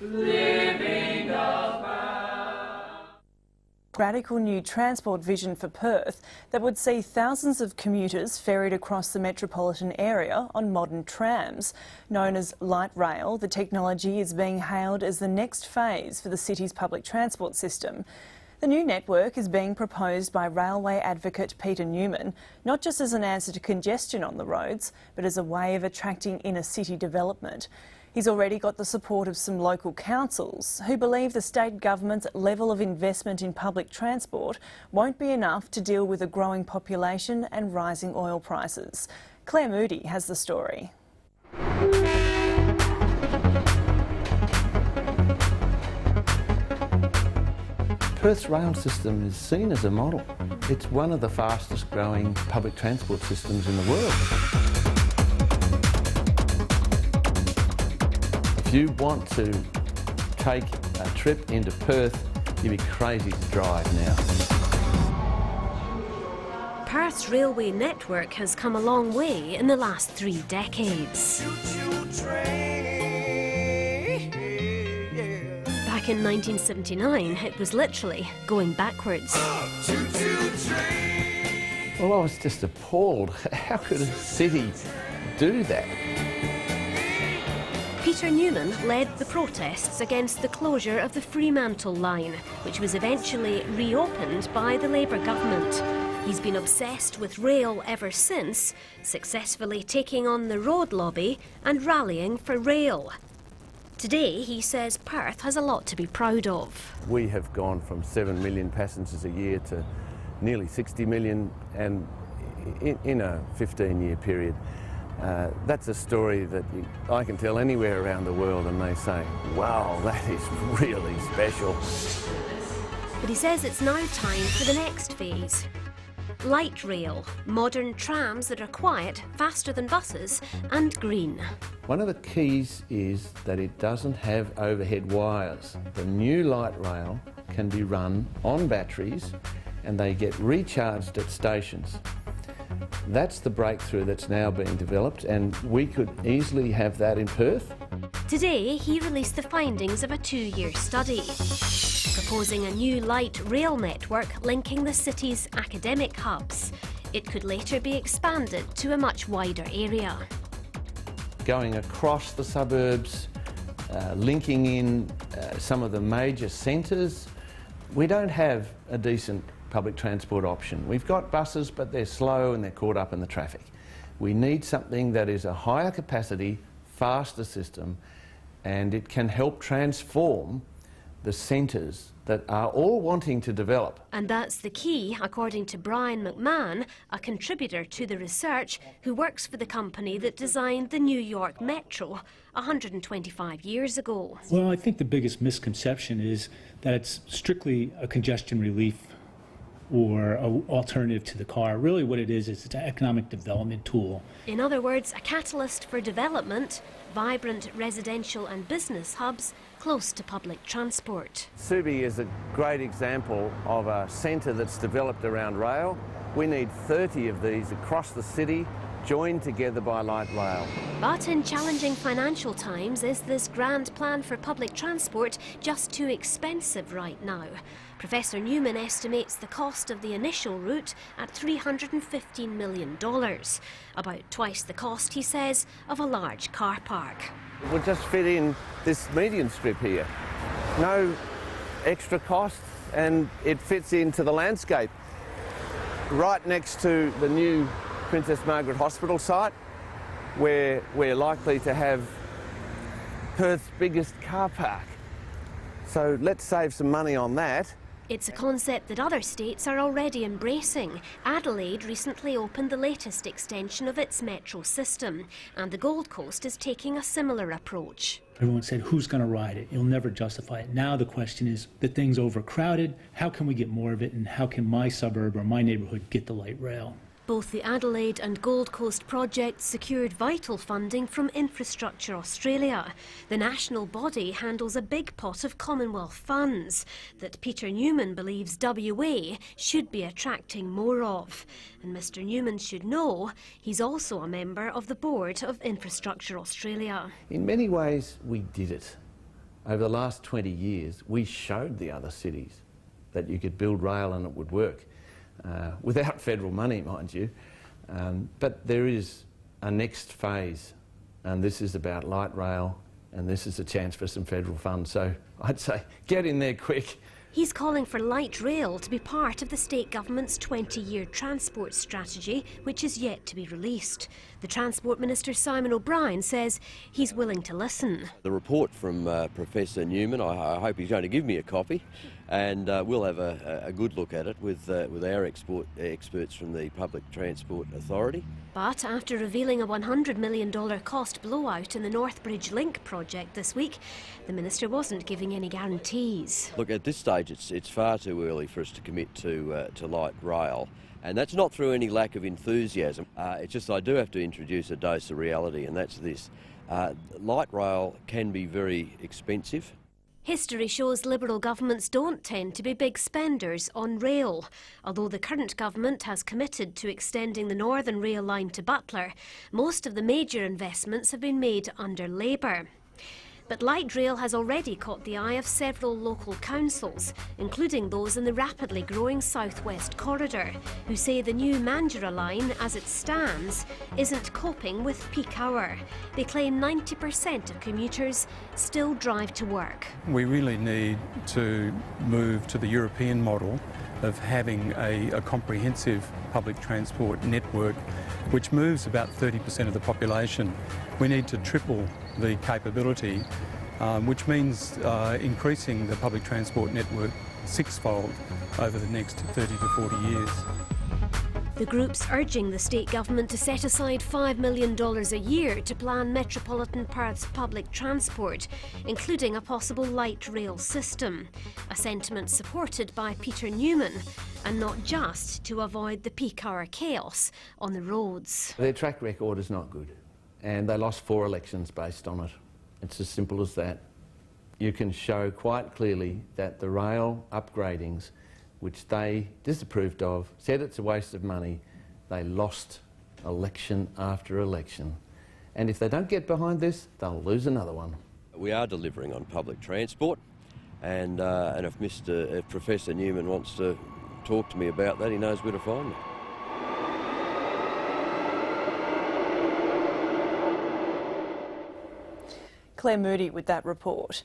living about. Radical new transport vision for Perth that would see thousands of commuters ferried across the metropolitan area on modern trams. Known as light rail, the technology is being hailed as the next phase for the city's public transport system. The new network is being proposed by railway advocate Peter Newman, not just as an answer to congestion on the roads, but as a way of attracting inner city development. He's already got the support of some local councils who believe the state government's level of investment in public transport won't be enough to deal with a growing population and rising oil prices. Claire Moody has the story. Perth's rail system is seen as a model. It's one of the fastest growing public transport systems in the world. If you want to take a trip into Perth, you'd be crazy to drive now. Perth's railway network has come a long way in the last 3 decades. Back in 1979, it was literally going backwards. Well, I was just appalled. How could a city do that? Peter Newman led the protests against the closure of the Fremantle line, which was eventually reopened by the Labour government. He's been obsessed with rail ever since, successfully taking on the road lobby and rallying for rail. Today, he says Perth has a lot to be proud of. We have gone from 7 million passengers a year to nearly 60 million, and in a 15-year period. That's a story that I can tell anywhere around the world and they say, wow, that is really special. But he says it's now time for the next phase. Light rail, modern trams that are quiet, faster than buses, and green. One of the keys is that it doesn't have overhead wires. The new light rail can be run on batteries and they get recharged at stations. That's the breakthrough that's now being developed, and we could easily have that in Perth. Today, he released the findings of a 2-year study, proposing a new light rail network linking the city's academic hubs. It could later be expanded to a much wider area. Going across the suburbs, linking in some of the major centres. We don't have a decent public transport option. We've got buses, but they're slow and they're caught up in the traffic. We need something that is a higher capacity, faster system, and it can help transform the centres that are all wanting to develop. And that's the key, according to Brian McMahon, a contributor to the research who works for the company that designed the New York Metro 125 years ago. Well, I think the biggest misconception is that it's strictly a congestion relief or an alternative to the car. Really what it is it's an economic development tool. In other words, a catalyst for development, vibrant residential and business hubs close to public transport. Subi is a great example of a centre that's developed around rail. We need 30 of these across the city, joined together by light rail. But in challenging financial times, is this grand plan for public transport just too expensive right now? Professor Newman estimates the cost of the initial route at $315 million, about twice the cost, he says, of a large car park. We'll just fit in this median strip here. No extra costs, and it fits into the landscape. Right next to the new Princess Margaret Hospital site, where we're likely to have Perth's biggest car park. So let's save some money on that. It's a concept that other states are already embracing. Adelaide recently opened the latest extension of its metro system, and the Gold Coast is taking a similar approach. Everyone said, who's going to ride it? You'll never justify it. Now the question is, the thing's overcrowded, how can we get more of it, and how can my suburb or my neighbourhood get the light rail? Both the Adelaide and Gold Coast projects secured vital funding from Infrastructure Australia. The national body handles a big pot of Commonwealth funds that Peter Newman believes WA should be attracting more of. And Mr Newman should know he's also a member of the board of Infrastructure Australia. In many ways, we did it. Over the last 20 years, we showed the other cities that you could build rail and it would work, without federal money, mind you. But there is a next phase, and this is about light rail, and this is a chance for some federal funds. So I'd say get in there quick. He's calling for light rail to be part of the state government's 20-year transport strategy, which is yet to be released. The Transport Minister Simon O'Brien says he's willing to listen. The report from Professor Newman, I hope he's going to give me a copy, and we'll have a good look at it with our experts from the Public Transport Authority. But after revealing a $100 million cost blowout in the Northbridge Link project this week, the Minister wasn't giving any guarantees. Look, at this stage it's far too early for us to commit to light rail, and that's not through any lack of enthusiasm. It's just I do have to introduce a dose of reality, and that's this. Light rail can be very expensive. History shows Liberal governments don't tend to be big spenders on rail. Although the current government has committed to extending the Northern Rail line to Butler, most of the major investments have been made under Labour. But light rail has already caught the eye of several local councils, including those in the rapidly growing South West Corridor, who say the new Mandurah line, as it stands, isn't coping with peak hour. They claim 90% of commuters still drive to work. We really need to move to the European model of having a comprehensive public transport network which moves about 30% of the population. We need to triple the capability, which means increasing the public transport network sixfold over the next 30 to 40 years. The group's urging the state government to set aside $5 million a year to plan Metropolitan Perth's public transport, including a possible light rail system, a sentiment supported by Peter Newman, and not just to avoid the peak hour chaos on the roads. Their track record is not good, and they lost 4 elections based on it. It's as simple as that. You can show quite clearly that the rail upgradings, which they disapproved of, said it's a waste of money, they lost election after election. And if they don't get behind this, they'll lose another one. We are delivering on public transport, and if Professor Newman wants to talk to me about that, he knows where to find me. Claire Moody with that report.